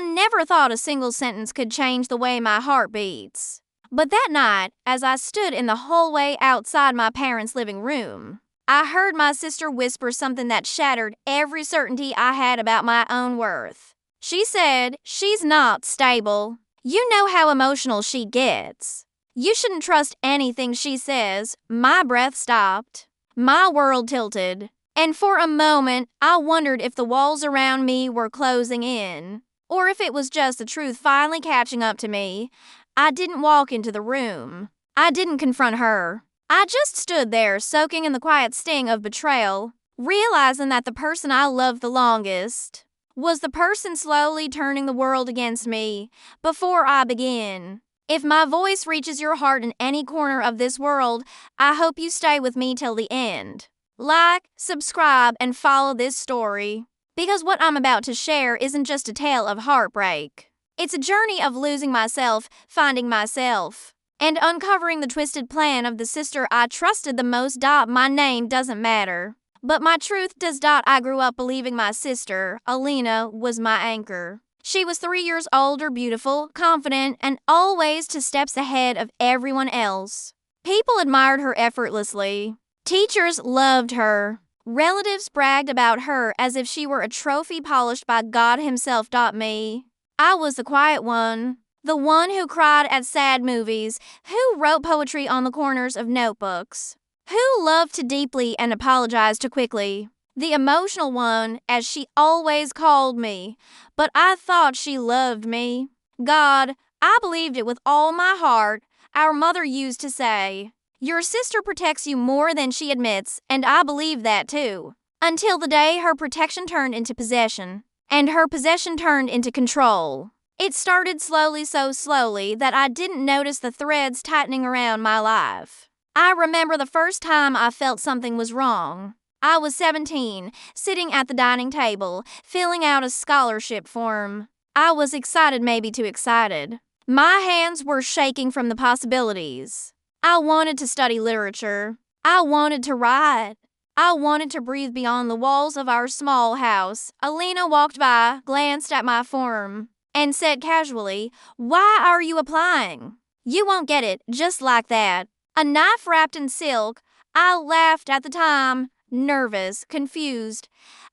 never thought a single sentence could change the way my heart beats. But that night, as I stood in the hallway outside my parents' living room, I heard my sister whisper something that shattered every certainty I had about my own worth. She said, "She's not stable. You know how emotional she gets. You shouldn't trust anything she says." My breath stopped. My world tilted. And for a moment, I wondered if the walls around me were closing in, or if it was just the truth finally catching up to me. I didn't walk into the room. I didn't confront her. I just stood there, soaking in the quiet sting of betrayal, realizing that the person I loved the longest was the person slowly turning the world against me before I began. If my voice reaches your heart in any corner of this world, I hope you stay with me till the end. Like, subscribe, and follow this story, because what I'm about to share isn't just a tale of heartbreak. It's a journey of losing myself, finding myself, and uncovering the twisted plan of the sister I trusted the most. My name doesn't matter, but my truth does. I grew up believing my sister, Alina, was my anchor. She was 3 years older, beautiful, confident, and always 2 steps ahead of everyone else. People admired her effortlessly. Teachers loved her. Relatives bragged about her as if she were a trophy polished by God himself. Me, I was the quiet one. The one who cried at sad movies, who wrote poetry on the corners of notebooks, who loved too deeply and apologized too quickly. The emotional one, as she always called me, but I thought she loved me. God, I believed it with all my heart. Our mother used to say, "Your sister protects you more than she admits," and I believed that too. Until the day her protection turned into possession, and her possession turned into control. It started slowly, so slowly that I didn't notice the threads tightening around my life. I remember the first time I felt something was wrong. I was 17, sitting at the dining table, filling out a scholarship form. I was excited, maybe too excited. My hands were shaking from the possibilities. I wanted to study literature. I wanted to write. I wanted to breathe beyond the walls of our small house. Alina walked by, glanced at my form, and said casually, "Why are you applying? You won't get it just like that." A knife wrapped in silk. I laughed at the time, nervous, confused.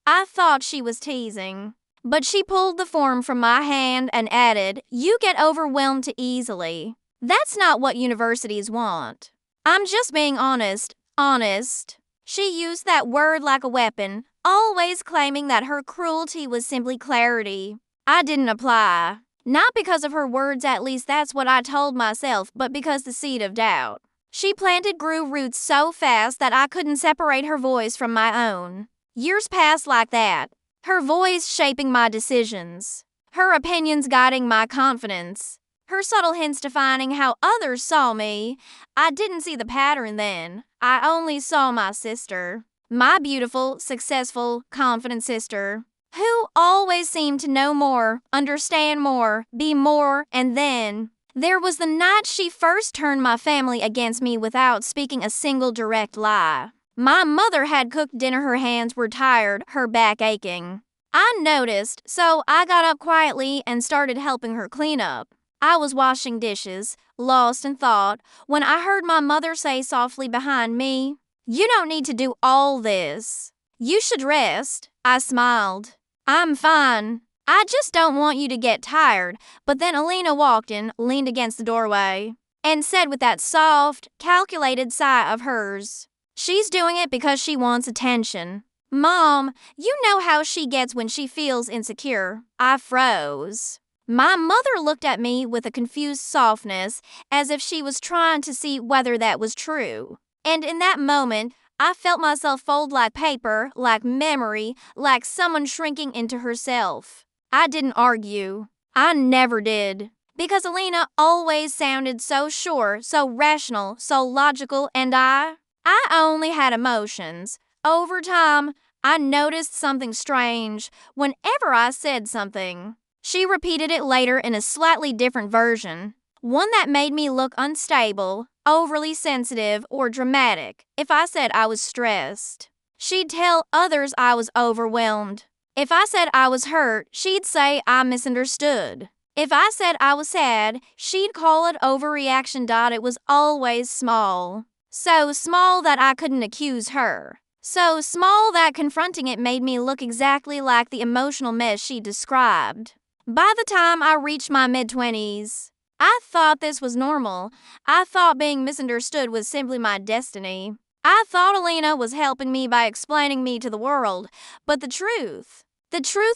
I thought she was teasing. But she pulled the form from my hand and added, "You get overwhelmed too easily. That's not what universities want." I'm just being honest. Honest. She used that word like a weapon, always claiming that her cruelty was simply clarity. I didn't apply. Not because of her words, at least that's what I told myself, but because the seed of doubt she planted grew roots so fast that I couldn't separate her voice from my own. Years passed like that, her voice shaping my decisions, her opinions guiding my confidence, her subtle hints defining how others saw me. I didn't see the pattern then. I only saw my sister, my beautiful, successful, confident sister, who always seemed to know more, understand more, be more. And then there was the night she first turned my family against me without speaking a single direct lie. My mother had cooked dinner, her hands were tired, her back aching. I noticed, so I got up quietly and started helping her clean up. I was washing dishes, lost in thought, when I heard my mother say softly behind me, "You don't need to do all this. You should rest." I smiled. "I'm fine. I just don't want you to get tired." But then Alina walked in, leaned against the doorway, and said with that soft, calculated sigh of hers, "She's doing it because she wants attention." Mom, you know how she gets when she feels insecure. I froze. My mother looked at me with a confused softness, as if she was trying to see whether that was true. And in that moment, I felt myself fold like paper, like memory, like someone shrinking into herself. I didn't argue. I never did. Because Alina always sounded so sure, so rational, so logical, and I only had emotions. Over time, I noticed something strange whenever I said something. She repeated it later in a slightly different version, one that made me look unstable, overly sensitive, or dramatic. If I said I was stressed, she'd tell others I was overwhelmed. If I said I was hurt, she'd say I misunderstood. If I said I was sad, she'd call it overreaction. It was always small. So small that I couldn't accuse her. So small that confronting it made me look exactly like the emotional mess she described. By the time I reached my mid-20s, I thought this was normal. I thought being misunderstood was simply my destiny. I thought Alina was helping me by explaining me to the world, but the truth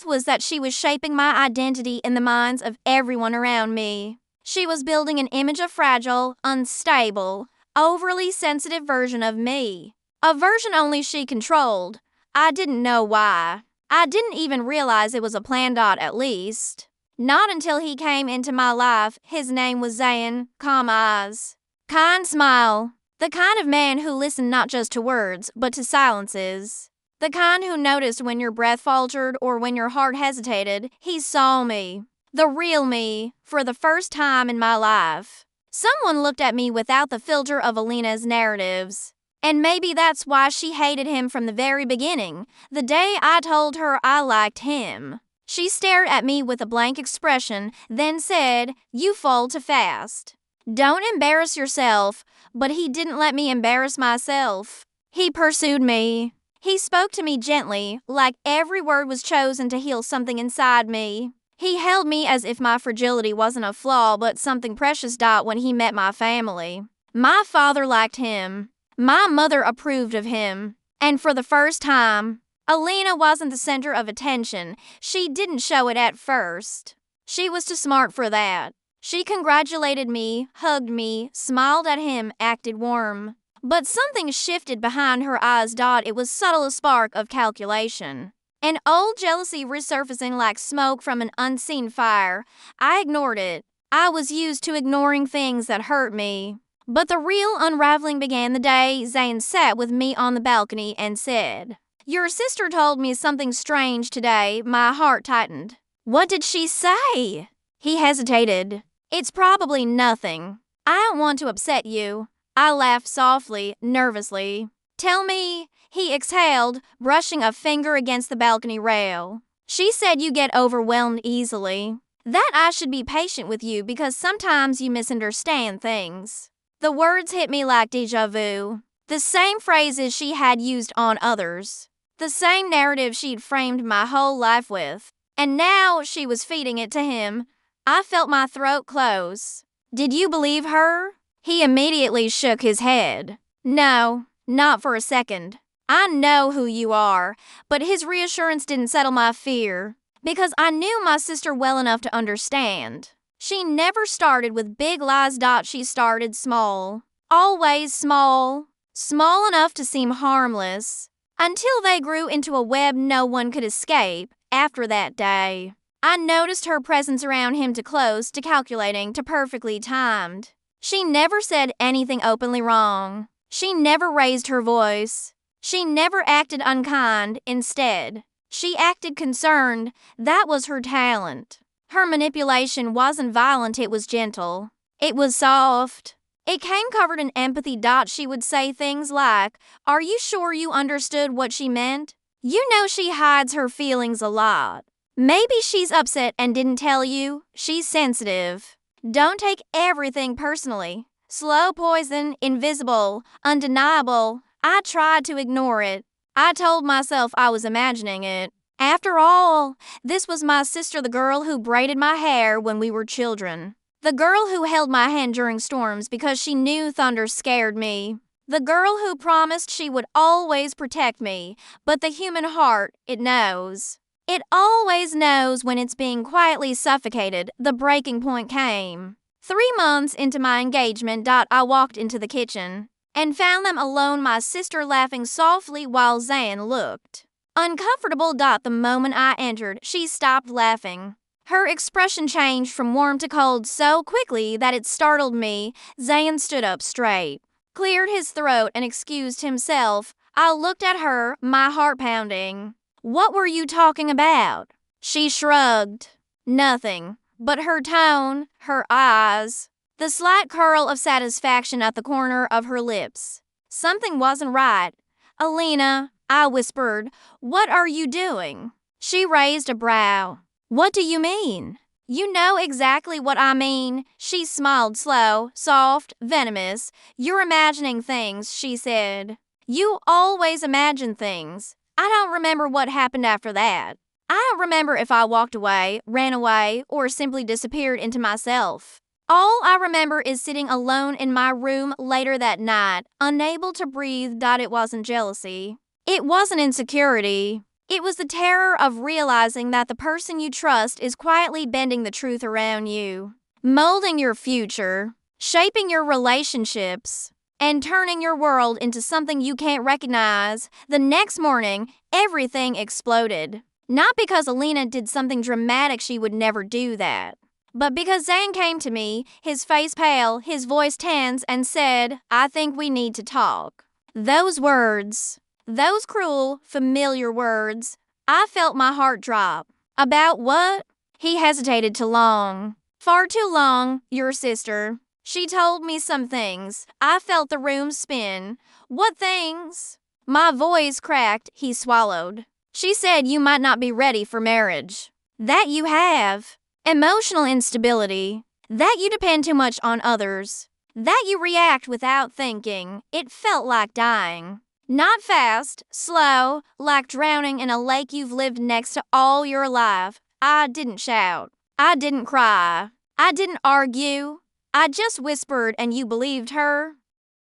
was that she was shaping my identity in the minds of everyone around me. She was building an image of fragile, unstable, overly sensitive version of me. A version only she controlled. I didn't know why. I didn't even realize it was a plan. At least. Not until he came into my life. His name was Zayn. Calm eyes. Kind smile. The kind of man who listened not just to words, but to silences. The kind who noticed when your breath faltered or when your heart hesitated. He saw me. The real me, for the first time in my life. Someone looked at me without the filter of Alina's narratives. And maybe that's why she hated him from the very beginning, the day I told her I liked him. She stared at me with a blank expression, then said, "You fall too fast. Don't embarrass yourself." But he didn't let me embarrass myself. He pursued me. He spoke to me gently, like every word was chosen to heal something inside me. He held me as if my fragility wasn't a flaw but something precious. When he met my family, my father liked him. My mother approved of him. And for the first time, Alina wasn't the center of attention. She didn't show it at first. She was too smart for that. She congratulated me, hugged me, smiled at him, acted warm. But something shifted behind her eyes. It was subtle, a spark of calculation. An old jealousy resurfacing like smoke from an unseen fire. I ignored it. I was used to ignoring things that hurt me. But the real unraveling began the day Zayn sat with me on the balcony and said, "Your sister told me something strange today." My heart tightened. "What did she say?" He hesitated. "It's probably nothing. I don't want to upset you." I laughed softly, nervously. "Tell me," he exhaled, brushing a finger against the balcony rail. "She said you get overwhelmed easily. That I should be patient with you because sometimes you misunderstand things." The words hit me like déjà vu. The same phrases she had used on others. The same narrative she'd framed my whole life with. And now she was feeding it to him. I felt my throat close. "Did you believe her?" He immediately shook his head. "No, not for a second. I know who you are." But his reassurance didn't settle my fear. Because I knew my sister well enough to understand. She never started with big lies. She started small. Always small. Small enough to seem harmless. Until they grew into a web no one could escape. After that day, I noticed her presence around him, too close, to calculating, to perfectly timed. She never said anything openly wrong. She never raised her voice. She never acted unkind. Instead, she acted concerned. That was her talent. Her manipulation wasn't violent, it was gentle. It was soft. It came covered in empathy. She would say things like, "Are you sure you understood what she meant? You know she hides her feelings a lot. Maybe she's upset and didn't tell you. She's sensitive. Don't take everything personally. Slow poison, invisible, undeniable." I tried to ignore it. I told myself I was imagining it. After all, this was my sister, the girl who braided my hair when we were children. The girl who held my hand during storms because she knew thunder scared me. The girl who promised she would always protect me. But the human heart, it knows. It always knows when it's being quietly suffocated. The breaking point came. 3 months into my engagement, I walked into the kitchen and found them alone, my sister laughing softly while Zayn looked uncomfortable. The moment I entered, she stopped laughing. Her expression changed from warm to cold so quickly that it startled me. Zayn stood up straight, cleared his throat, and excused himself. I looked at her, my heart pounding. "What were you talking about?" She shrugged. "Nothing." But her tone, her eyes, the slight curl of satisfaction at the corner of her lips. Something wasn't right. "Alina," I whispered, "what are you doing?" She raised a brow. What do you mean? You know exactly what I mean. She smiled slow, soft, venomous. You're imagining things, she said. You always imagine things. I don't remember what happened after that. I don't remember if I walked away, ran away, or simply disappeared into myself. All I remember is sitting alone in my room later that night, unable to breathe. It wasn't jealousy. It wasn't insecurity. It was the terror of realizing that the person you trust is quietly bending the truth around you, molding your future, shaping your relationships, and turning your world into something you can't recognize. The next morning, everything exploded. Not because Alina did something dramatic, she would never do that. But because Zane came to me, his face pale, his voice tense, and said, I think we need to talk. Those words, those cruel, familiar words, I felt my heart drop. About what? He hesitated too long. Far too long, your sister. She told me some things. I felt the room spin. What things? My voice cracked. He swallowed. She said you might not be ready for marriage. That you have. Emotional instability. That you depend too much on others. That you react without thinking. It felt like dying. Not fast, slow, like drowning in a lake you've lived next to all your life. I didn't shout. I didn't cry. I didn't argue. I just whispered and you believed her.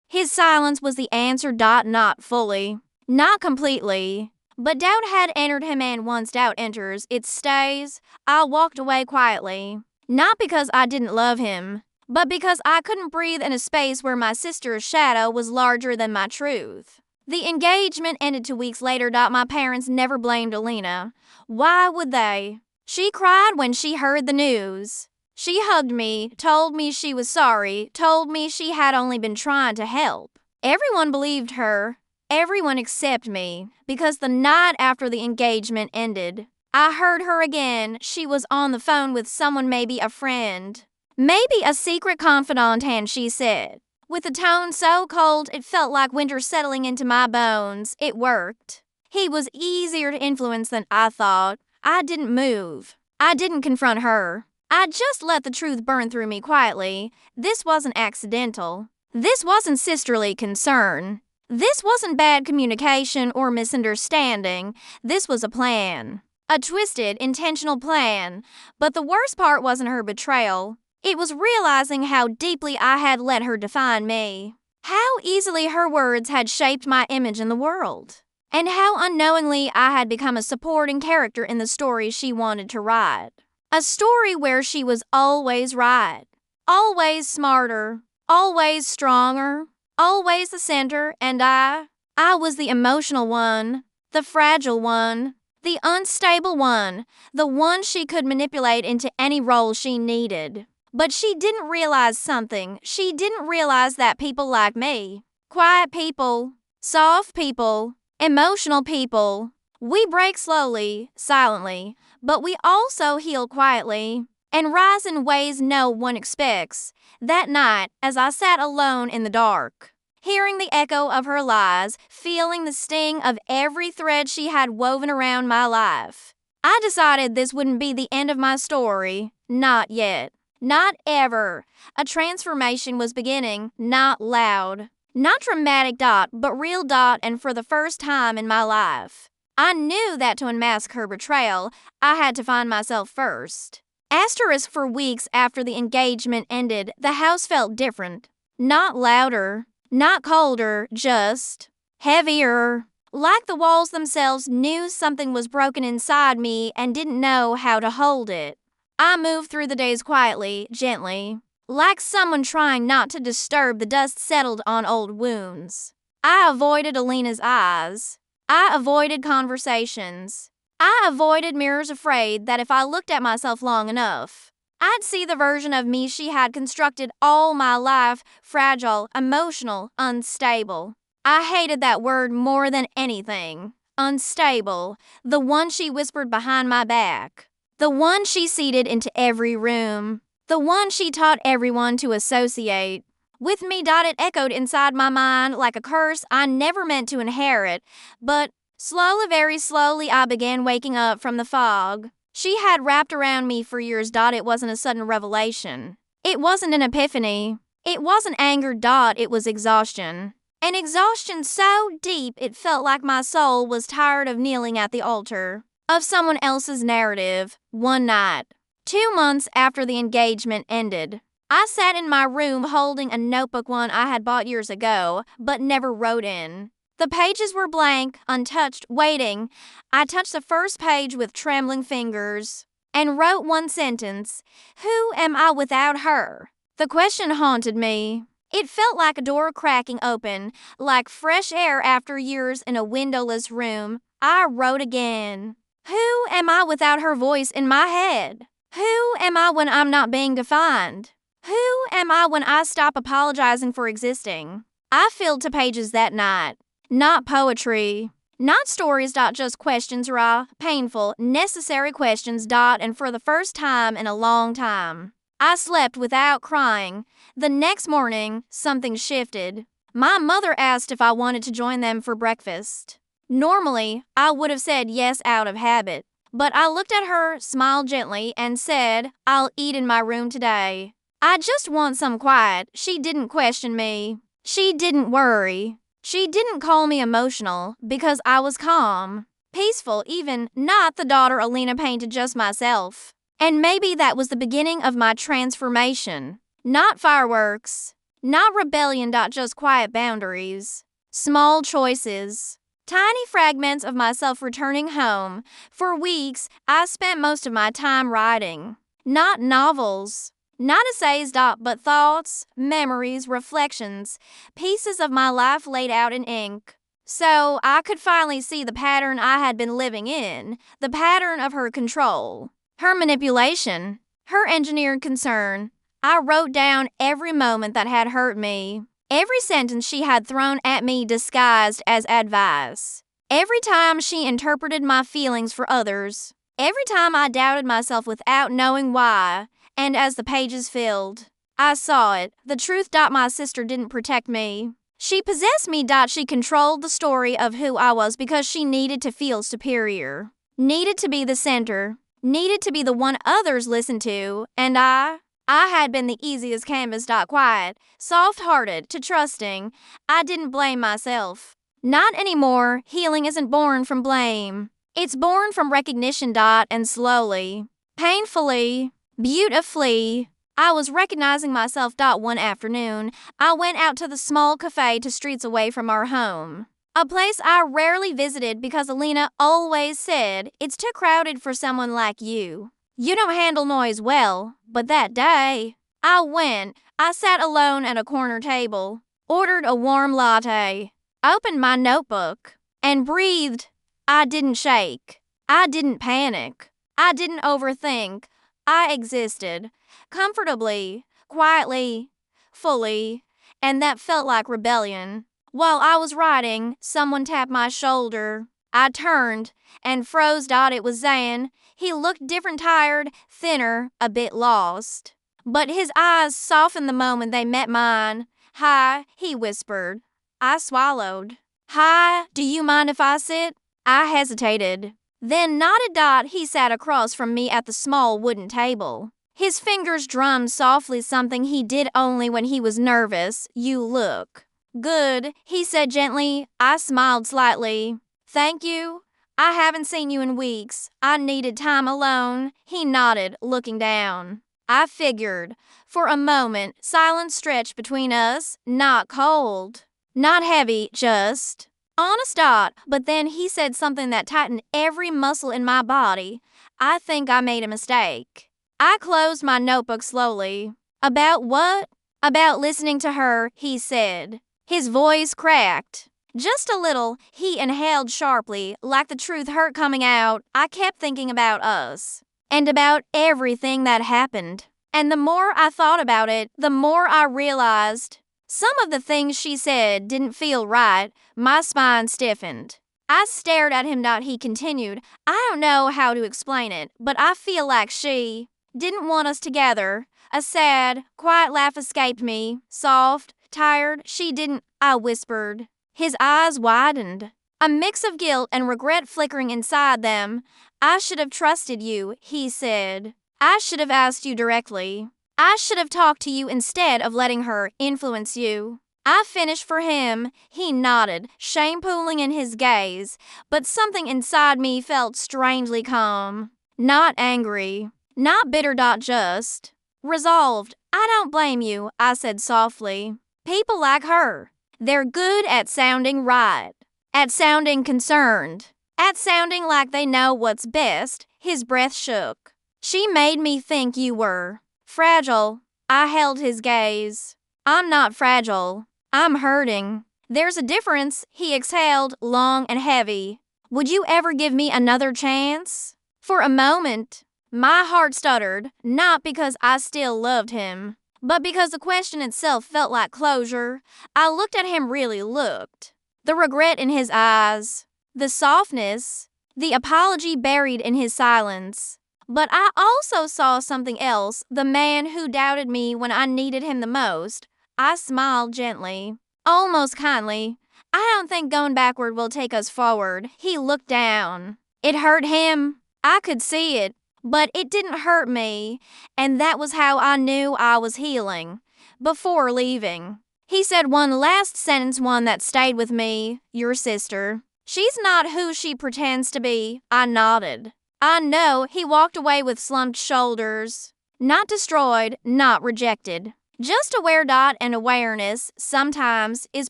His silence was the answer. Not fully. Not completely. But doubt had entered him, and once doubt enters, it stays. I walked away quietly. Not because I didn't love him, but because I couldn't breathe in a space where my sister's shadow was larger than my truth. The engagement ended 2 weeks later. My parents never blamed Alina. Why would they? She cried when she heard the news. She hugged me, told me she was sorry, told me she had only been trying to help. Everyone believed her. Everyone except me, because the night after the engagement ended, I heard her again. She was on the phone with someone, maybe a friend. Maybe a secret confidant, and she said, with a tone so cold it felt like winter settling into my bones, it worked. He was easier to influence than I thought. I didn't move. I didn't confront her. I just let the truth burn through me quietly. This wasn't accidental. This wasn't sisterly concern. This wasn't bad communication or misunderstanding. This was a plan. A twisted, intentional plan. But the worst part wasn't her betrayal. It was realizing how deeply I had let her define me. How easily her words had shaped my image in the world. And how unknowingly I had become a supporting character in the story she wanted to write. A story where she was always right. Always smarter. Always stronger. Always the center, and I was the emotional one, the fragile one, the unstable one, the one she could manipulate into any role she needed. But she didn't realize something. She didn't realize that people like me, quiet people, soft people, emotional people, we break slowly, silently, but we also heal quietly and rise in ways no one expects. That night, as I sat alone in the dark, hearing the echo of her lies, feeling the sting of every thread she had woven around my life, I decided this wouldn't be the end of my story. Not yet. Not ever. A transformation was beginning, not loud. Not dramatic, but real, and for the first time in my life. I knew that to unmask her betrayal, I had to find myself first. Asterisk, for weeks after the engagement ended, the house felt different. Not louder, not colder, just heavier. Like the walls themselves knew something was broken inside me and didn't know how to hold it. I moved through the days quietly, gently, like someone trying not to disturb the dust settled on old wounds. I avoided Alina's eyes. I avoided conversations. I avoided mirrors, afraid that if I looked at myself long enough, I'd see the version of me she had constructed all my life, fragile, emotional, unstable. I hated that word more than anything. Unstable, the one she whispered behind my back. The one she seeded into every room. The one she taught everyone to associate with me. It echoed inside my mind like a curse I never meant to inherit, but Slowly, very slowly, I began waking up from the fog she had wrapped around me for years. It wasn't a sudden revelation. It wasn't an epiphany. It wasn't anger. It was exhaustion. An exhaustion so deep it felt like my soul was tired of kneeling at the altar of someone else's narrative. One night, 2 months after the engagement ended, I sat in my room holding a notebook, one I had bought years ago, but never wrote in. The pages were blank, untouched, waiting. I touched the first page with trembling fingers and wrote one sentence: "Who am I without her?" The question haunted me. It felt like a door cracking open, like fresh air after years in a windowless room. I wrote again. Who am I without her voice in my head? Who am I when I'm not being defined? Who am I when I stop apologizing for existing? I filled 2 pages that night. Not poetry, not stories. Just questions, raw, painful, necessary questions. And for the first time in a long time, I slept without crying. The next morning, something shifted. My mother asked if I wanted to join them for breakfast. Normally, I would have said yes out of habit, but I looked at her, smiled gently, and said, "I'll eat in my room today. I just want some quiet." She didn't question me. She didn't worry. She didn't call me emotional because I was calm, peaceful, even not the daughter Alina painted, just myself. And maybe that was the beginning of my transformation. Not fireworks, not rebellion. Just quiet boundaries, small choices, tiny fragments of myself returning home. For weeks, I spent most of my time writing. Not novels, not essays. But thoughts, memories, reflections, pieces of my life laid out in ink. So I could finally see the pattern I had been living in, the pattern of her control, her manipulation, her engineered concern. I wrote down every moment that had hurt me, every sentence she had thrown at me disguised as advice, every time she interpreted my feelings for others, every time I doubted myself without knowing why. And as the pages filled, I saw it, the truth. My sister didn't protect me. She possessed me. She controlled the story of who I was because she needed to feel superior, needed to be the center, needed to be the one others listened to. And I had been the easiest canvas. Quiet, soft-hearted, to trusting. I didn't blame myself. Not anymore. Healing isn't born from blame. It's born from recognition. And slowly, painfully, beautifully, I was recognizing myself. One afternoon, I went out to the small cafe 2 streets away from our home. A place I rarely visited because Alina always said, "It's too crowded for someone like you. You don't handle noise well." But that day, I went. I sat alone at a corner table, ordered a warm latte, opened my notebook, and breathed. I didn't shake. I didn't panic. I didn't overthink. I existed, comfortably, quietly, fully, and that felt like rebellion. While I was writing, someone tapped my shoulder. I turned and froze. It was Zan. He looked different, tired, thinner, a bit lost. But his eyes softened the moment they met mine. "Hi," he whispered. I swallowed. "Hi, do you mind if I sit?" I hesitated, then nodded. He sat across from me at the small wooden table. His fingers drummed softly, something he did only when he was nervous. "You look good," he said gently. I smiled slightly. "Thank you. I haven't seen you in weeks. I needed time alone." He nodded, looking down. I figured. For a moment, silence stretched between us. Not cold, not heavy, just honest. But then he said something that tightened every muscle in my body. "I think I made a mistake." I closed my notebook slowly. "About what?" "About listening to her," he said. His voice cracked. Just a little. He inhaled sharply, like the truth hurt coming out. I kept thinking about us, and about everything that happened. And the more I thought about it, the more I realized some of the things she said didn't feel right. My spine stiffened. I stared at him. He continued. "I don't know how to explain it, but I feel like she didn't want us together." A sad, quiet laugh escaped me. Soft, tired. "She didn't," I whispered. His eyes widened. a mix of guilt and regret flickering inside them. I should have trusted you, he said. I should have asked you directly. I should have talked to you instead of letting her influence you. I finished for him. He nodded, shame pooling in his gaze, but something inside me felt strangely calm. Not angry. Not bitter. Just resolved. I don't blame you, I said softly. People like her. They're good at sounding right. At sounding concerned. At sounding like they know what's best. His breath shook. She made me think you were fragile. I held his gaze. I'm not fragile. I'm hurting. There's a difference, he exhaled, long and heavy. Would you ever give me another chance? For a moment, my heart stuttered, not because I still loved him, but because the question itself felt like closure. I looked at him, really looked. The regret in his eyes, the softness, the apology buried in his silence. But I also saw something else, the man who doubted me when I needed him the most. I smiled gently, almost kindly. I don't think going backward will take us forward. He looked down. It hurt him. I could see it, but it didn't hurt me, and that was how I knew I was healing. Before leaving, he said one last sentence, one that stayed with me. Your sister. She's not who she pretends to be. I nodded. I know. He walked away with slumped shoulders. Not destroyed, not rejected. Just aware. And awareness, sometimes, is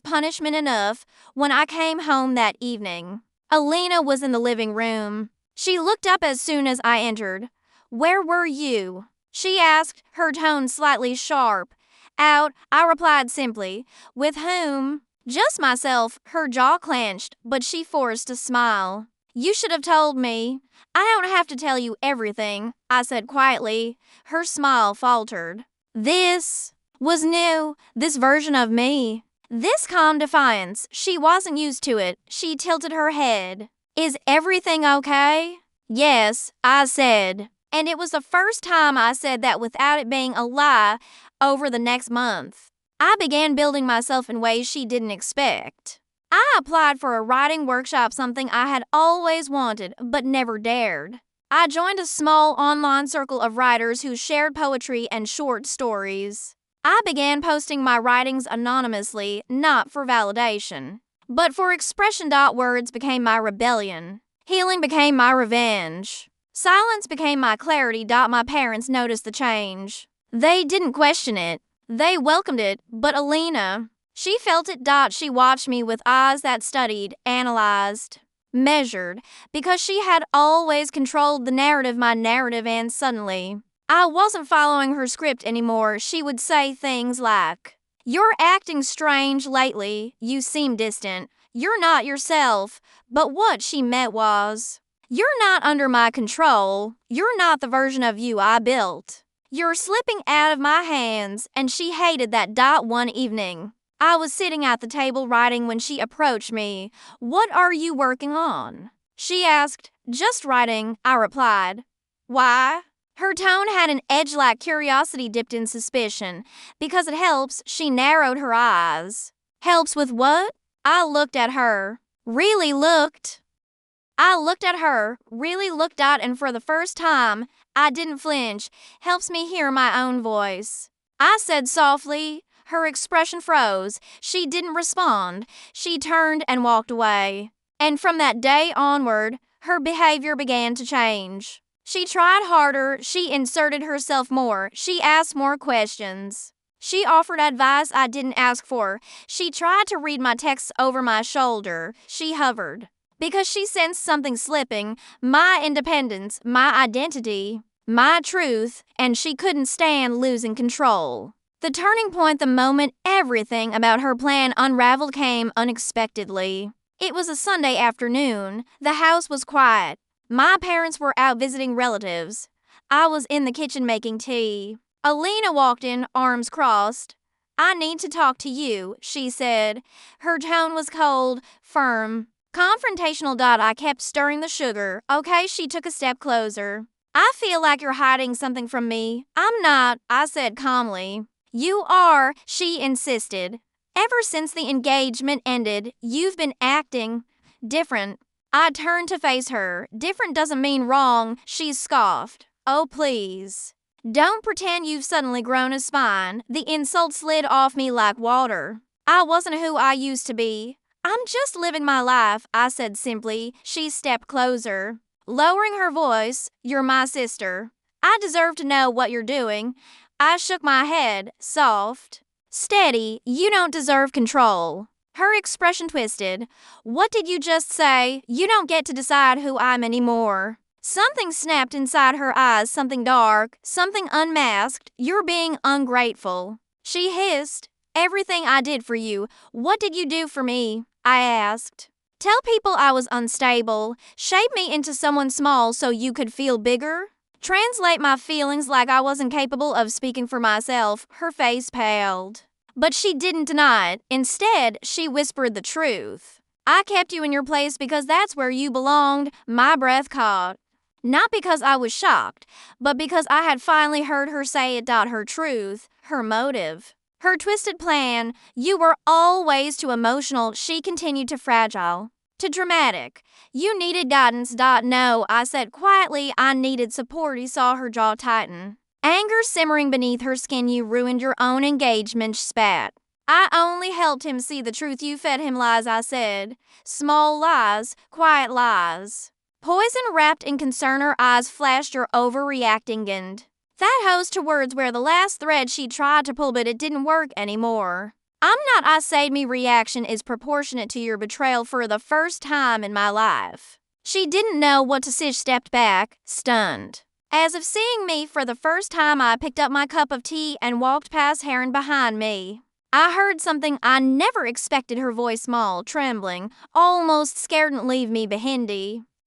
punishment enough. When I came home that evening, Alina was in the living room. She looked up as soon as I entered. Where were you? She asked, her tone slightly sharp. Out, I replied simply. With whom? Just myself. Her jaw clenched, but she forced a smile. You should have told me. I don't have to tell you everything, I said quietly. Her smile faltered. This was new, this version of me. This calm defiance, she wasn't used to it. She tilted her head. Is everything okay? Yes, I said. And it was the first time I said that without it being a lie. Over the next month, I began building myself in ways she didn't expect. I applied for a writing workshop, something I had always wanted but never dared. I joined a small online circle of writers who shared poetry and short stories. I began posting my writings anonymously, not for validation, but for expression. Words became my rebellion. Healing became my revenge. Silence became my clarity. My parents noticed the change. They didn't question it. They welcomed it, but Alina, she felt it. She watched me with eyes that studied, analyzed, measured, because she had always controlled the narrative, my narrative, and suddenly, I wasn't following her script anymore. She would say things like, "You're acting strange lately. You seem distant. You're not yourself." But what she meant was, "You're not under my control. You're not the version of you I built. You're slipping out of my hands." And she hated that. One evening, I was sitting at the table writing when she approached me. "What are you working on?" she asked. "Just writing," I replied. "Why?" Her tone had an edge like curiosity dipped in suspicion. "Because it helps." She narrowed her eyes. "Helps with what?" I looked at her. Really looked. I looked at her, really looked at, and for the first time, I didn't flinch. "Helps me hear my own voice," I said softly. Her expression froze. She didn't respond. She turned and walked away. And from that day onward, her behavior began to change. She tried harder. She inserted herself more. She asked more questions. She offered advice I didn't ask for. She tried to read my texts over my shoulder. She hovered. Because she sensed something slipping, my independence, my identity, my truth, and she couldn't stand losing control. The turning point, the moment everything about her plan unraveled, came unexpectedly. It was a Sunday afternoon. The house was quiet. My parents were out visiting relatives. I was in the kitchen making tea. Alina walked in, arms crossed. "I need to talk to you," she said. Her tone was cold, firm, confrontational. I kept stirring the sugar. "Okay," she took a step closer. "I feel like you're hiding something from me." "I'm not," I said calmly. "You are," she insisted. "Ever since the engagement ended, you've been acting Different. I turned to face her. Different doesn't mean wrong, she scoffed. Oh, please. Don't pretend you've suddenly grown a spine. The insult slid off me like water. I wasn't who I used to be. I'm just living my life, I said simply. She stepped closer. Lowering her voice, you're my sister. I deserve to know what you're doing. I shook my head, soft. Steady, you don't deserve control. Her expression twisted. What did you just say? You don't get to decide who I'm anymore. Something snapped inside her eyes, something dark, something unmasked. You're being ungrateful. She hissed. Everything I did for you. What did you do for me? I asked. Tell people I was unstable. Shape me into someone small so you could feel bigger. Translate my feelings like I wasn't capable of speaking for myself. Her face paled. But she didn't deny it. Instead, she whispered the truth. I kept you in your place because that's where you belonged. My breath caught. Not because I was shocked, but because I had finally heard her say it. Her truth, her motive, her twisted plan. You were always too emotional, she continued, to fragile, to dramatic. You needed guidance. No, I said quietly, I needed support. He saw her jaw tighten. Anger simmering beneath her skin. You ruined your own engagement, spat. I only helped him see the truth. You fed him lies, I said. Small lies, quiet lies. Poison wrapped in concern, her eyes flashed. You're overreacting, and that hose to words where the last thread she tried to pull, but it didn't work anymore. I'm not. I said, me reaction is proportionate to your betrayal for the first time in my life. She didn't know what to say. Stepped back, stunned. As if seeing me for the first time, I picked up my cup of tea and walked past Heron behind me. I heard something I never expected, her voice small, trembling, almost scared. And leave me behind.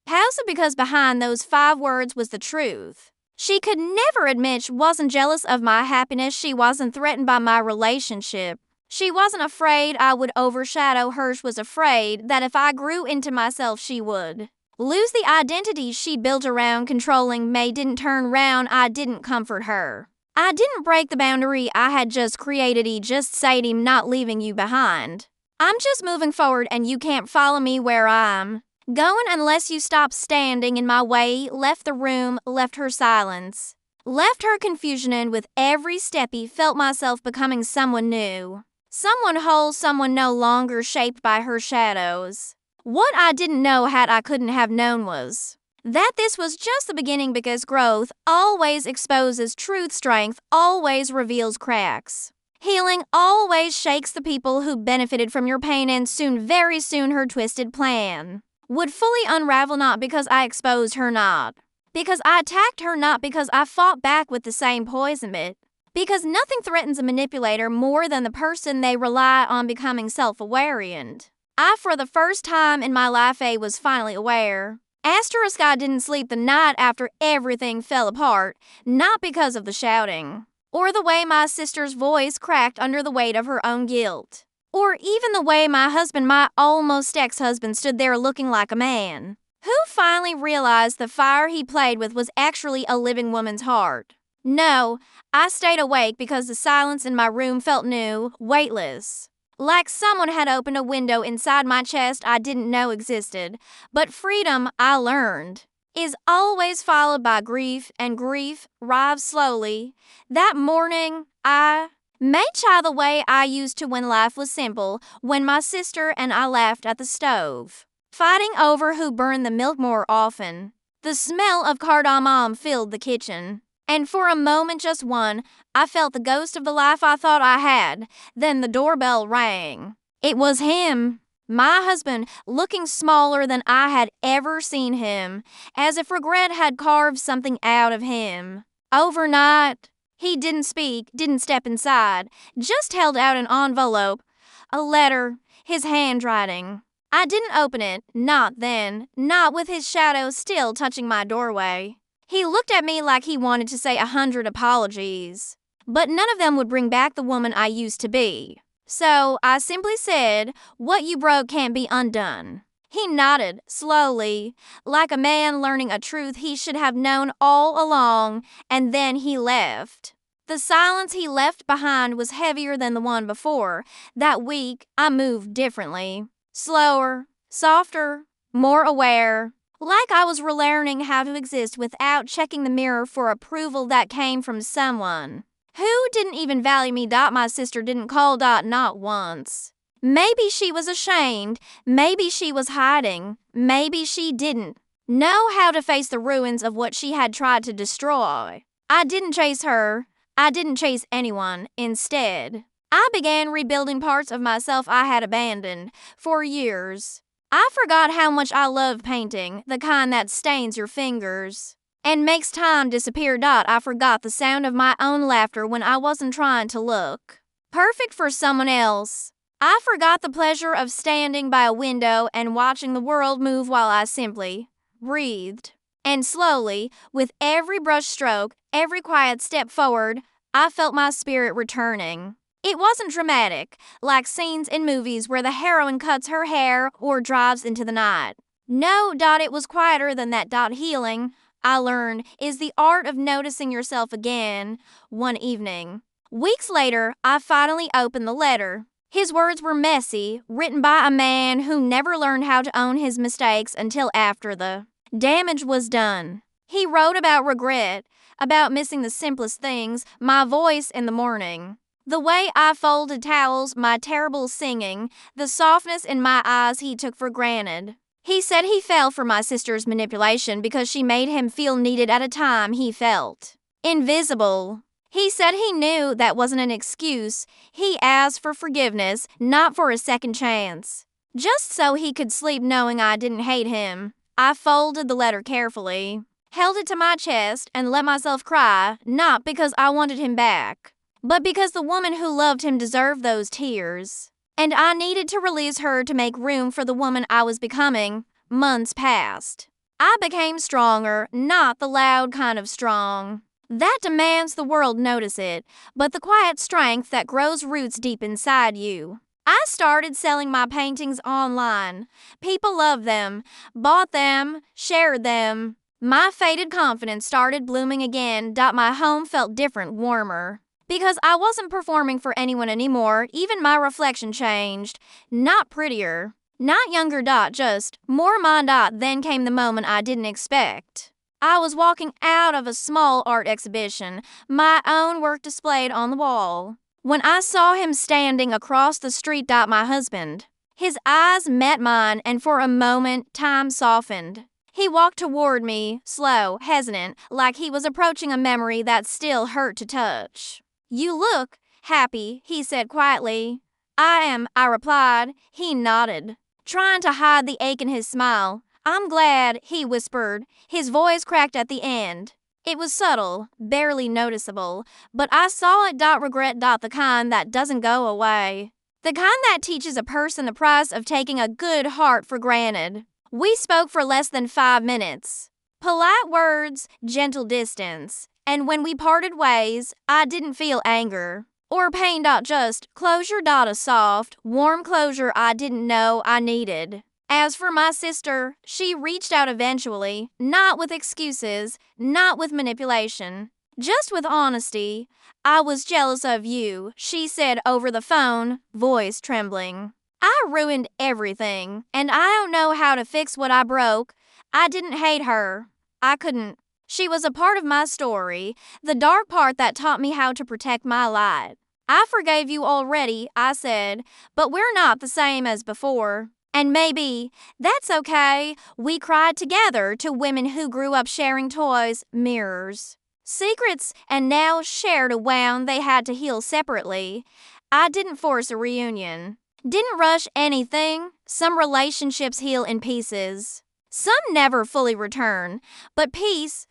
How's it? Because behind those 5 words was the truth. She could never admit she wasn't jealous of my happiness. She wasn't threatened by my relationship. She wasn't afraid I would overshadow her. She was afraid that if I grew into myself, she would lose the identity she built around controlling me. Didn't turn round. I didn't comfort her. I didn't break the boundary I had just created. Just said, I'm not leaving you behind. I'm just moving forward and you can't follow me where I'm going unless you stop standing in my way. Left the room, left her silence, left her confusion, and with every step he felt myself becoming someone new. Someone whole, someone no longer shaped by her shadows. What I didn't know, had I couldn't have known, was that this was just the beginning, because growth always exposes truth, strength always reveals cracks. Healing always shakes the people who benefited from your pain, and soon, very soon, her twisted plan would fully unravel. Not because I exposed her, not because I attacked her, not because I fought back with the same poison, but because nothing threatens a manipulator more than the person they rely on becoming self-aware. And I, for the first time in my life, was finally aware. Asterisk, I didn't sleep the night after everything fell apart, not because of the shouting, or the way my sister's voice cracked under the weight of her own guilt, or even the way my husband, my almost ex-husband, stood there looking like a man who finally realized the fire he played with was actually a living woman's heart. No, I stayed awake because the silence in my room felt new, weightless, like someone had opened a window inside my chest I didn't know existed. But freedom, I learned, is always followed by grief, and grief arrives slowly. That morning, I made chai the way I used to when life was simple, when my sister and I laughed at the stove, fighting over who burned the milk more often. The smell of cardamom filled the kitchen, and for a moment, just one, I felt the ghost of the life I thought I had. Then the doorbell rang. It was him, my husband, looking smaller than I had ever seen him, as if regret had carved something out of him. Overnight, he didn't speak, didn't step inside, just held out an envelope, a letter, his handwriting. I didn't open it, not then, not with his shadow still touching my doorway. He looked at me like he wanted to say 100 apologies, but none of them would bring back the woman I used to be. So I simply said, what you broke can't be undone. He nodded, slowly, like a man learning a truth he should have known all along, and then he left. The silence he left behind was heavier than the one before. That week, I moved differently. Slower, softer, more aware. Like I was relearning how to exist without checking the mirror for approval that came from someone who didn't even value me. My sister didn't call. Not once. Maybe she was ashamed. Maybe she was hiding. Maybe she didn't know how to face the ruins of what she had tried to destroy. I didn't chase her. I didn't chase anyone. Instead, I began rebuilding parts of myself I had abandoned for years. I forgot how much I love painting, the kind that stains your fingers and makes time disappear. I forgot the sound of my own laughter when I wasn't trying to look perfect for someone else. I forgot the pleasure of standing by a window and watching the world move while I simply breathed. And slowly, with every brush stroke, every quiet step forward, I felt my spirit returning. It wasn't dramatic, like scenes in movies where the heroine cuts her hair or drives into the night. No, it was quieter than that. Healing, I learned, is the art of noticing yourself again. One evening, weeks later, I finally opened the letter. His words were messy, written by a man who never learned how to own his mistakes until after the damage was done. He wrote about regret, about missing the simplest things, my voice in the morning, the way I folded towels, my terrible singing, the softness in my eyes he took for granted. He said he fell for my sister's manipulation because she made him feel needed at a time he felt invisible. He said he knew that wasn't an excuse. He asked for forgiveness, not for a second chance. Just so he could sleep knowing I didn't hate him. I folded the letter carefully, held it to my chest, and let myself cry, not because I wanted him back, but because the woman who loved him deserved those tears. And I needed to release her to make room for the woman I was becoming. Months passed. I became stronger, not the loud kind of strong that demands the world notice it, but the quiet strength that grows roots deep inside you. I started selling my paintings online. People loved them, bought them, shared them. My faded confidence started blooming again. My home felt different, warmer. Because I wasn't performing for anyone anymore, even my reflection changed. Not prettier, not younger. Just more mine. Then came the moment I didn't expect. I was walking out of a small art exhibition, my own work displayed on the wall, when I saw him standing across the street. My husband. His eyes met mine, and for a moment, time softened. He walked toward me, slow, hesitant, like he was approaching a memory that still hurt to touch. "You look happy," he said quietly. "I am," I replied. He nodded, trying to hide the ache in his smile. "I'm glad," he whispered. His voice cracked at the end. It was subtle, barely noticeable, but I saw it. Regret, the kind that doesn't go away. The kind that teaches a person the price of taking a good heart for granted. We spoke for less than 5 minutes. Polite words, gentle distance. And when we parted ways, I didn't feel anger or pain. Just closure. A soft, warm closure I didn't know I needed. As for my sister, she reached out eventually, not with excuses, not with manipulation, just with honesty. "I was jealous of you," she said over the phone, voice trembling. "I ruined everything, and I don't know how to fix what I broke. I didn't hate her. I couldn't. She was a part of my story, the dark part that taught me how to protect my light. I forgave you already," I said, "but we're not the same as before. And maybe that's okay." We cried together to women who grew up sharing toys, mirrors, secrets, and now shared a wound they had to heal separately. I didn't force a reunion, didn't rush anything. Some relationships heal in pieces. Some never fully return, but peace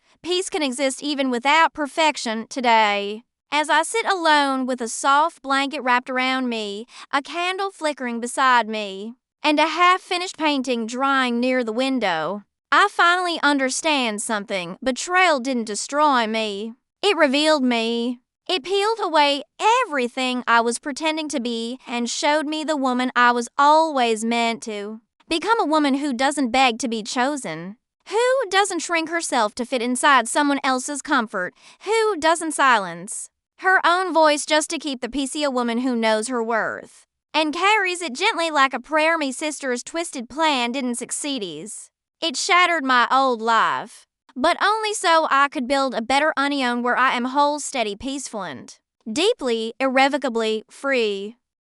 can exist even without perfection today. As I sit alone with a soft blanket wrapped around me, a candle flickering beside me, and a half-finished painting drying near the window, I finally understand something. Betrayal didn't destroy me. It revealed me. It peeled away everything I was pretending to be and showed me the woman I was always meant to become, a woman who doesn't beg to be chosen, who doesn't shrink herself to fit inside someone else's comfort, who doesn't silence her own voice just to keep the peace, a woman who knows her worth. and carries it gently like a prayer me sister's twisted plan didn't succeedies. It shattered my old life, but only so I could build a better union where I am whole, steady, peaceful, and deeply, irrevocably free.